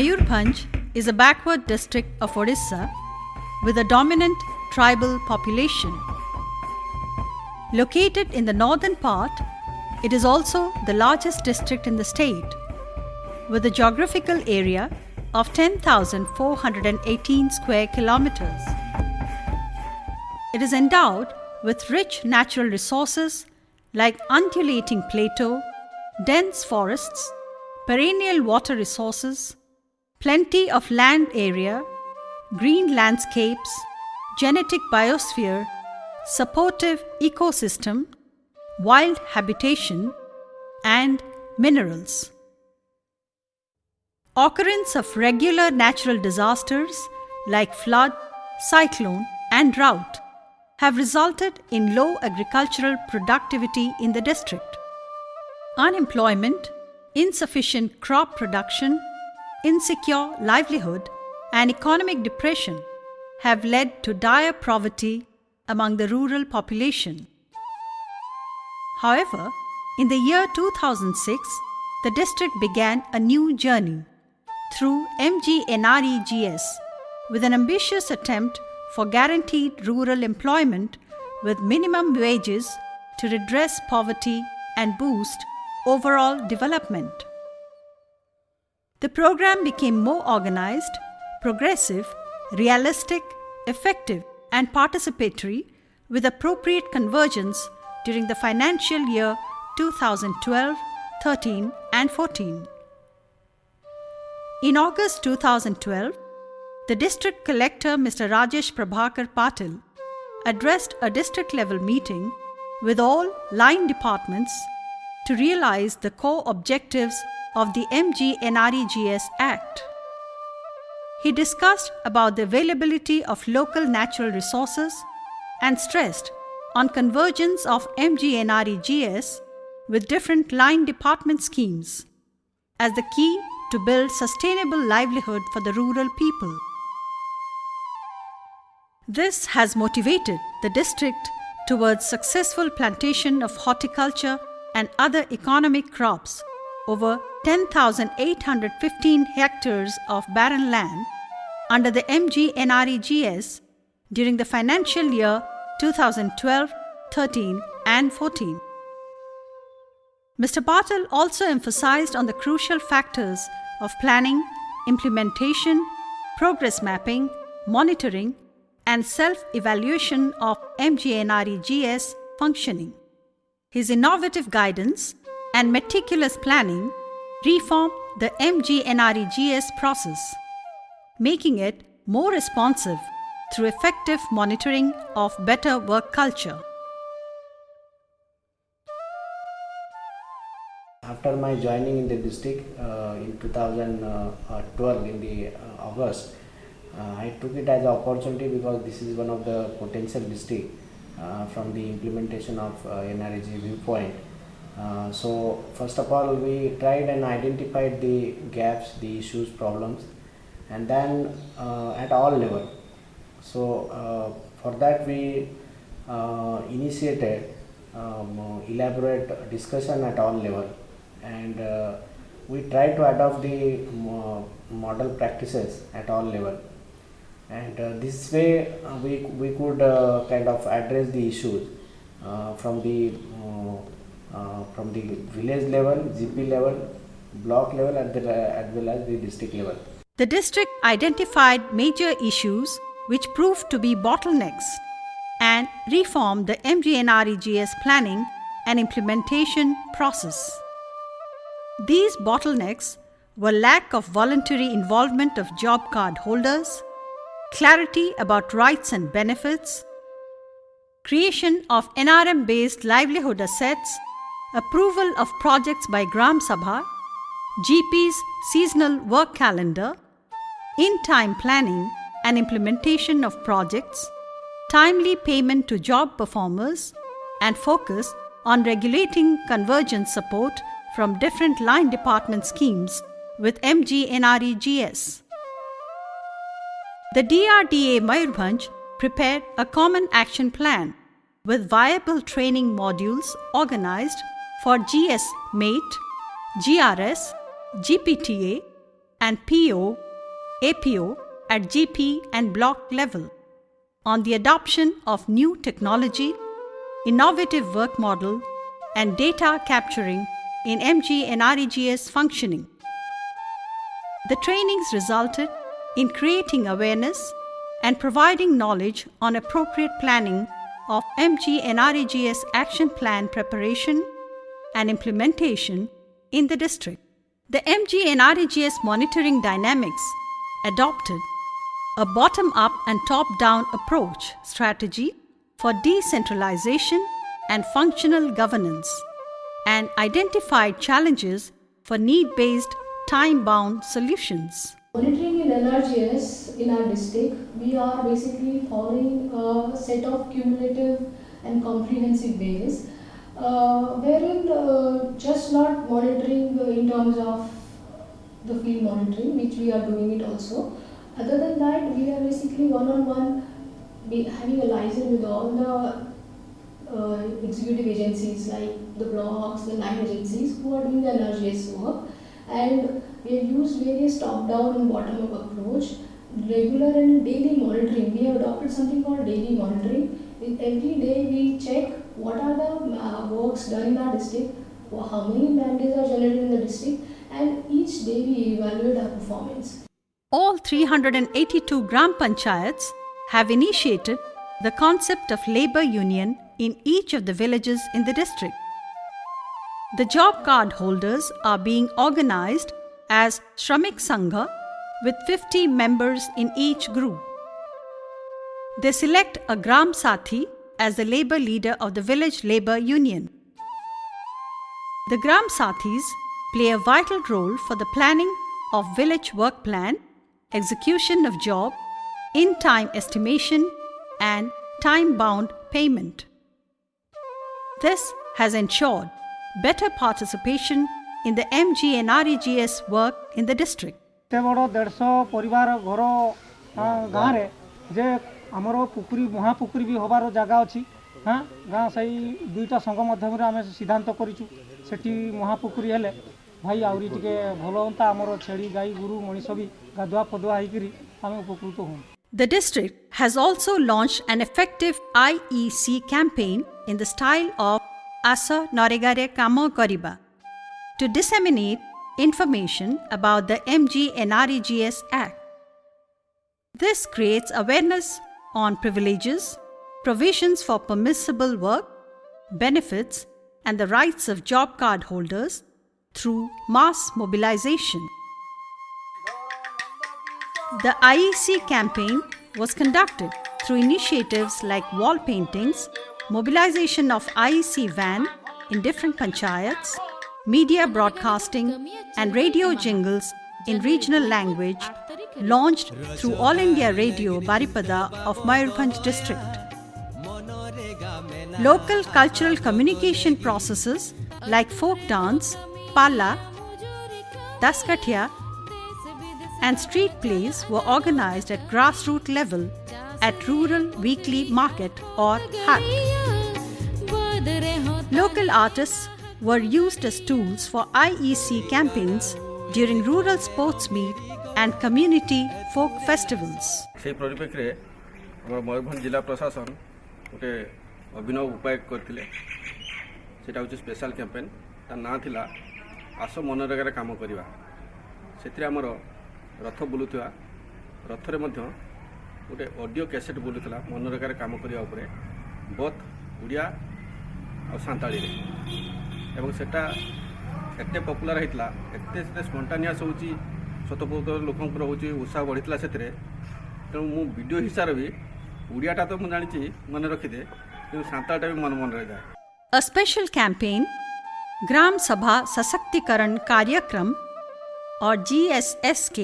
Mayurbhanj is a backward district of Odisha with a dominant tribal population. Located in the northern part, it is also the largest district in the state, with a geographical area of 10,418 square kilometers. It is endowed with rich natural resources like undulating plateau, dense forests, perennial water resources, plenty of land area, green landscapes, genetic biosphere, supportive ecosystem, wild habitation, and minerals. Occurrence of regular natural disasters like flood, cyclone, and drought have resulted in low agricultural productivity in the district. Unemployment, insufficient crop production, insecure livelihood, and economic depression have led to dire poverty among the rural population. However, in the year 2006, the district began a new journey through MGNREGS with an ambitious attempt for guaranteed rural employment with minimum wages to redress poverty and boost overall development. The program became more organized, progressive, realistic, effective, and participatory with appropriate convergence during the financial year 2012, 13, and 14. In August 2012, the District Collector Mr. Rajesh Prabhakar Patil addressed a district-level meeting with all line departments to realize the core objectives of the MGNREGS Act. He discussed about the availability of local natural resources and stressed on convergence of MGNREGS with different line department schemes as the key to build sustainable livelihood for the rural people. This has motivated the district towards successful plantation of horticulture and other economic crops over 10,815 hectares of barren land under the MGNREGS during the financial year 2012, 13 and 14. Mr. Patil also emphasized on the crucial factors of planning, implementation, progress mapping, monitoring, and self-evaluation of MGNREGS functioning. His innovative guidance and meticulous planning reformed the MGNREGS process, making it more responsive through effective monitoring of better work culture. After my joining in the district in 2012 in the August, I took it as an opportunity because this is one of the potential district from the implementation of NREG viewpoint. So first of all, we tried and identified the gaps, the issues, problems, and then at all level. So for that we initiated elaborate discussion at all level, and we tried to adopt the model practices at all level, and this way we could kind of address the issues from the village level, GP level, block level, as well as the district level. The district identified major issues which proved to be bottlenecks and reformed the MGNREGS planning and implementation process. These bottlenecks were lack of voluntary involvement of job card holders, clarity about rights and benefits, creation of NRM-based livelihood assets, approval of projects by Gram Sabha, GP's seasonal work calendar, in-time planning and implementation of projects, timely payment to job performers, and focus on regulating convergence support from different line department schemes with MGNREGS. The DRDA Mayurbhanj prepared a common action plan with viable training modules organized for GS MATE, GRS, GPTA, and PO, APO at GP and block level on the adoption of new technology, innovative work model, and data capturing in MGNREGS functioning. The trainings resulted in creating awareness and providing knowledge on appropriate planning of MGNREGS action plan preparation and implementation in the district. The MGNREGS monitoring dynamics adopted a bottom-up and top-down approach strategy for decentralization and functional governance, and identified challenges for need-based, time-bound solutions. Monitoring in NRGS in our district, we are basically following a set of cumulative and comprehensive ways, wherein just not monitoring in terms of the field monitoring, which we are doing it also. Other than that, we are basically one-on-one having a liaison with all the executive agencies like the blocks, the 9 agencies who are doing the NRGS work, and we have used various top-down and bottom-up approach, regular and daily monitoring. We have adopted something called daily monitoring. Every day we check what are the works done in our district, how many mandates are generated in the district, and each day we evaluate our performance. All 382 Gram Panchayats have initiated the concept of labor union in each of the villages in the district. The job card holders are being organized as Shramik Sangha with 50 members in each group. They select a Gram Sathi as the labor leader of the village labor union. The Gram Sathis play a vital role for the planning of village work plan, execution of job, in-time estimation, and time-bound payment. This has ensured better participation in the MGNREGS work in the district. बड़ 150 परिवार घर गाँव रे जे आमर पुकुरी महापुकुरी भी हबार जगह अच्छी हाँ गाँ सही दुईटा संघ मध्यम आम सिद्धांत करूँ से महापुकुरी हेले भाई आहरी टे भल हाँ आमर छेड़ी गाई गुरु मनीष भी गाधुआ पधुआ होकर उपकृत हूँ. The district has also launched an effective IEC campaign in the style of Asa Noregare Kamo Koriba to disseminate information about the MGNREGS Act. This creates awareness on privileges, provisions for permissible work, benefits, and the rights of job card holders through mass mobilization. The IEC campaign was conducted through initiatives like wall paintings, mobilization of IEC van in different panchayats, media broadcasting, and radio jingles in regional language launched through All India Radio Baripada of Mayurbhanj district. Local cultural communication processes like folk dance, palla, daskathia, and street plays were organized at grassroots level at rural weekly market or hut. Local artists were used as tools for IEC campaigns during rural sports meet and community folk festivals. সেই পরিপ্রেক্ষিতে আমার ময়ূরভঞ্জ জেলা প্রশাসন গোটে অভিনব উপায় করলে সেটা হচ্ছে স্পেশাল ক্যাম্পেন তার না লা আস মনরেগার কাম করা সেথিরে আমার রথ বুলুথিবা রথরে মধ্য গোটে অডিও ক্যাসেট বুলুথিলা মনরেগার কাম করা উপরে বোথ ওড়িয়া আর সান্তাড়ি এবং সেটা এতে পপুলার হয়েছিল এতে সেটা স্পন্টানিয়াস হচ্ছে স্বতঃপূর্ত লোকଙ୍କର হচ্ছে উৎসাহ বড়িଥିଲା সেথিরে তেমন মু ভিডিও হিসাবে भी ওড়িয়াটা তো মু জানিছি মনে রখিদে কিন্তু সান্তালটা भी মনে রয়ে যায়. A special campaign, Gram Sabha Sasaktikaran Karyakram or GSSK,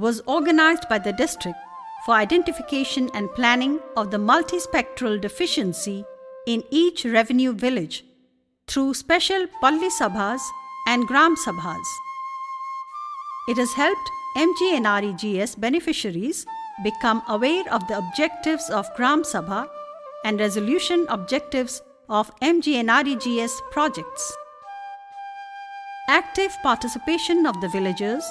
was organized by the district for identification and planning of the multispectral deficiency in each revenue village through special Palli Sabhas and Gram Sabhas. It has helped MGNREGS beneficiaries become aware of the objectives of Gram Sabha and resolution objectives of MGNREGS projects. Active participation of the villagers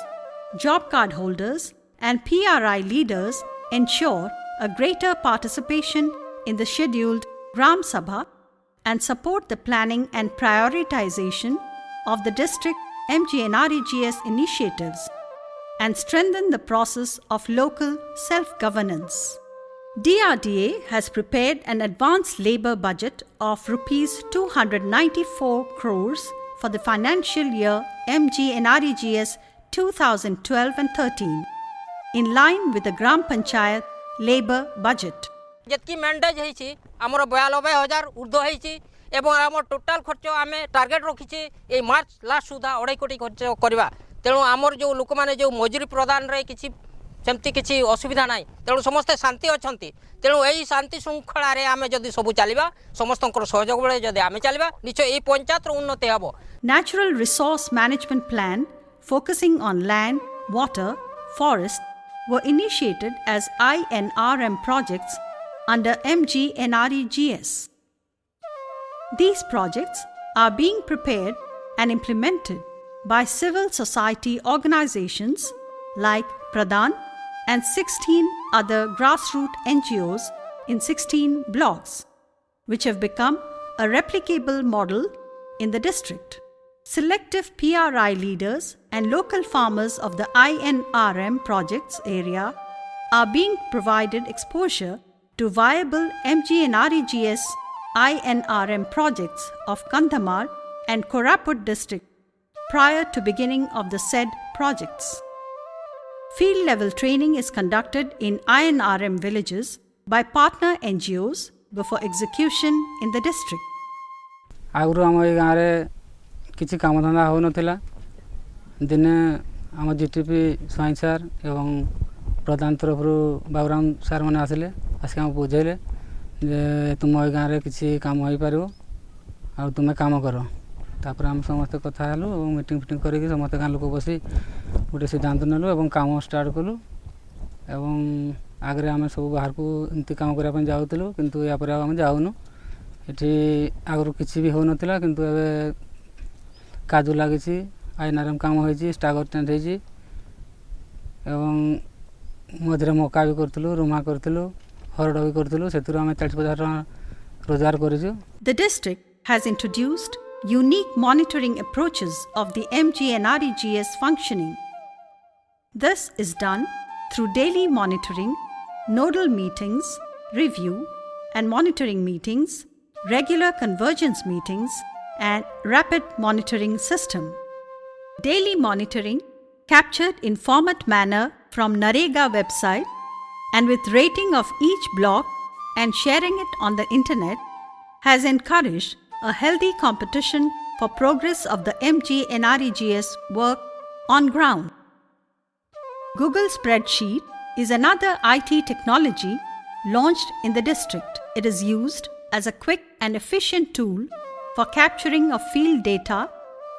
job card holders, and PRI leaders ensure a greater participation in the scheduled Gram Sabha and support the planning and prioritization of the district MGNREGS initiatives and strengthen the process of local self-governance. DRDA has prepared an advanced labour budget of Rs 294 crores for the financial year MGNREGS 2012 and 13, in line with the Gram Panchayat labour budget. ଯେତିକି ମ୍ୟାଣ୍ଡେଜ୍ ହେଇଛି ଆମର 92,000 ଊର୍ଦ୍ଧ୍ୱ ହେଇଛି ଏବଂ ଆମର total ଖର୍ଚ୍ଚ ଆମେ target ରଖିଛେ ଏଇ ମାର୍ଚ୍ଚ ଲାଷ୍ଟ ସୁଦ୍ଧା 2.5 କୋଟି ଖର୍ଚ୍ଚ କରିବା। ତେଣୁ ଆମର ଯେଉଁ ଲୋକମାନେ ଯେଉଁ ମଜୁରୀ ପ୍ରଦାନରେ କିଛି ସେମିତି କିଛି ଅସୁବିଧା ନାହିଁ, ତେଣୁ ସମସ୍ତେ ଶାନ୍ତି ଅଛନ୍ତି। ତେଣୁ ଏହି ଶାନ୍ତି ଶୃଙ୍ଖଳାରେ ଆମେ ଯଦି ସବୁ ଚାଲିବା, ସମସ୍ତଙ୍କର ସହଯୋଗ ବେଳେ ଯଦି ଆମେ ଚାଲିବା, ନିଶ୍ଚୟ ଏହି ପଞ୍ଚାୟତର ଉନ୍ନତି ହେବ। Natural Resource Management Plan focusing on land, water, forest were initiated as INRM projects under MGNREGS. These projects are being prepared and implemented by civil society organizations like Pradhan and 16 other grassroots NGOs in 16 blocks, which have become a replicable model in the district. Selective PRI leaders and local farmers of the INRM projects area are being provided exposure to viable MGNREGS INRM projects of Kandhamar and Koraput district prior to beginning of the said projects. Field level training is conducted in INRM villages by partner NGOs before execution in the district. आगु आम ये गाँव में किसी काम धंदा हो नाला दिने आम जीटीपी स्वाई सार एवं प्रधान तरफ बाबूराम सार मैंने आसिले आसिक आम बुझेले जे तुम ये गाँव में किसी काम हो पार आ तुम्हें काम कर तापर आम समस्ते कथा हेलु मीटिंग फिटिंग करके समस्त गाँव लोक बसी गोटे सिद्धांत नेलु और काम स्टार्ट कलु एवं आगे आम सब बाहर को एमती काम करने जाऊँ किंतु या पर आम जाऊनु ये आगु किसी भी हो नाला किंतु एबे काजू लगी INRM काम हो स्टागर टेंट एवं मझे मका भी करूँ रुमा करूँ हरड़ भी करूँ से 40,000 रोजगार करूँ। The district has introduced unique monitoring approaches of the MGNREGS functioning. This is done through daily monitoring, nodal meetings, review and monitoring meetings, regular convergence meetings, and rapid monitoring system. Daily monitoring, captured in format manner from NREGA website and with rating of each block and sharing it on the internet, has encouraged a healthy competition for progress of the MGNREGS work on ground. Google Spreadsheet is another IT technology launched in the district. It is used as a quick and efficient tool for capturing of field data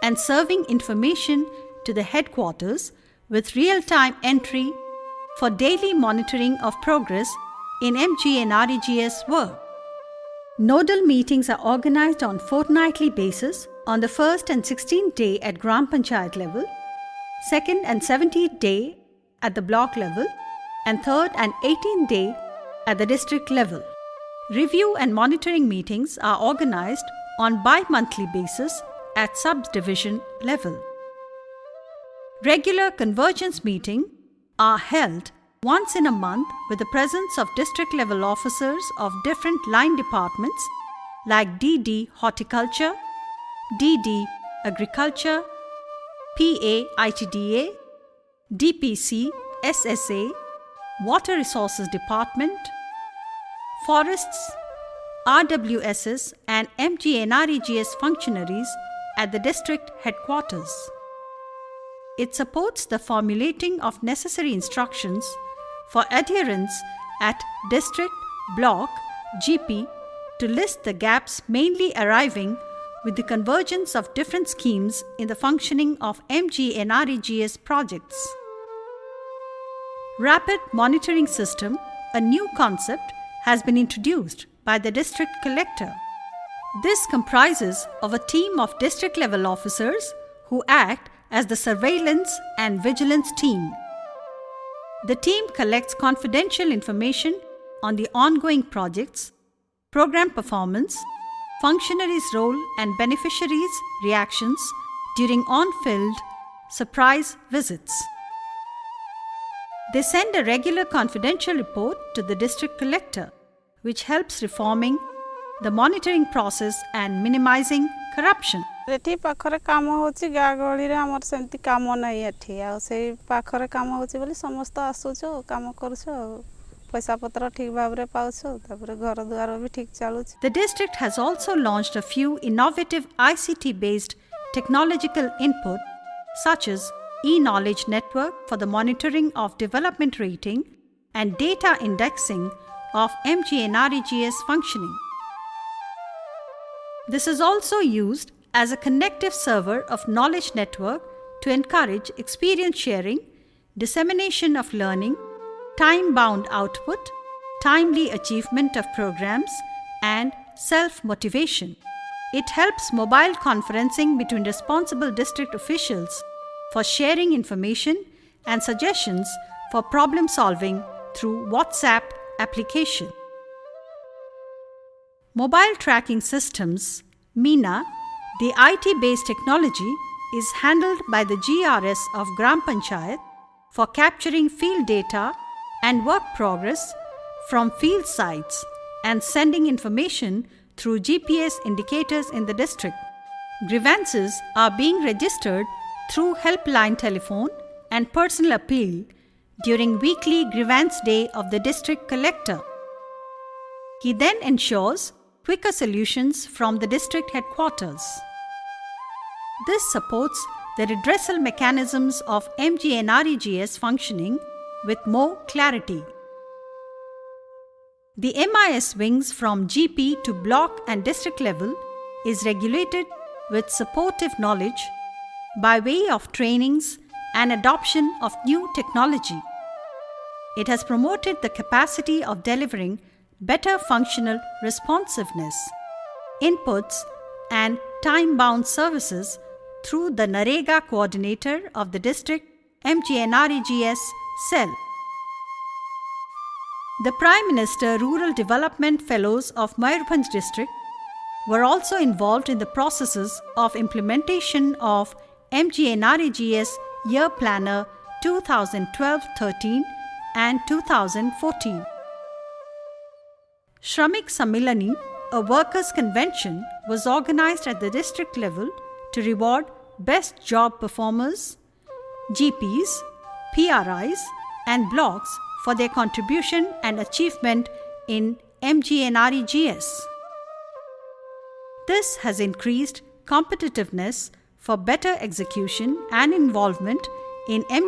and serving information to the headquarters with real-time entry for daily monitoring of progress in MGNREGS work. Nodal meetings are organized on fortnightly basis on the 1st and 16th day at Gram Panchayat level, 2nd and 17th day at the block level, and 3rd and 18th day at the district level. Review and monitoring meetings are organized on bi-monthly basis at subdivision level. Regular convergence meetings are held once in a month with the presence of district level officers of different line departments like DD Horticulture, DD Agriculture, PA ITDA, DPC SSA, Water Resources Department, Forests, RWSS and MGNREGS functionaries at the district headquarters. It supports the formulating of necessary instructions for adherence at district, block, GP to list the gaps mainly arriving with the convergence of different schemes in the functioning of MGNREGS projects. Rapid Monitoring System, a new concept, has been introduced by the district collector. This comprises of a team of district level officers who act as the surveillance and vigilance team. The team collects confidential information on the ongoing projects, program performance, functionaries' role and beneficiaries' reactions during on-field surprise visits. They send a regular confidential report to the district collector, which helps reforming the monitoring process and minimizing corruption. ଏଠି ପାଖରେ କାମ ହେଉଛି ଗାଁ ଗହଳିରେ ଆମର ସେମିତି କାମ ନାହିଁ ଏଠି ଆଉ ସେଇ ପାଖରେ କାମ ହେଉଛି ବୋଲି ସମସ୍ତେ ଆସୁଛୁ କାମ କରୁଛୁ ଆଉ ପଇସା ପତ୍ର ଠିକ୍ ଭାବରେ ପାଉଛୁ ତାପରେ ଘର ଦ୍ୱାର ବି ଠିକ୍ ଚାଲୁଛି. The district has also launched a few innovative ICT-based technological input such as e-knowledge network for the monitoring of development rating and data indexing of MGNREGS functioning. This is also used as a connective server of knowledge network to encourage experience sharing, dissemination of learning, time-bound output, timely achievement of programs, and self-motivation. It helps mobile conferencing between responsible district officials for sharing information and suggestions for problem solving through WhatsApp application. Mobile tracking systems, MENA, the IT-based technology, is handled by the GRS of Gram Panchayat for capturing field data and work progress from field sites and sending information through GPS indicators in the district. Grievances are being registered through helpline telephone and personal appeal during weekly grievance day of the district collector. He then ensures quicker solutions from the district headquarters. This supports the redressal mechanisms of MGNREGS functioning with more clarity. The MIS wings from GP to block and district level is regulated with supportive knowledge by way of trainings and adoption of new technology. It has promoted the capacity of delivering better functional responsiveness, inputs, and time-bound services through the NAREGA coordinator of the district MGNREGS cell. The Prime Minister Rural Development Fellows of Mayurbhanj district were also involved in the processes of implementation of MGNREGS Year Planner 2012-13 and 2014. Shramik Sammilani, a workers' convention, was organized at the district level to reward best job performers, GPs, PRIs, and blocks for their contribution and achievement in MGNREGS. This has increased competitiveness for better execution and involvement in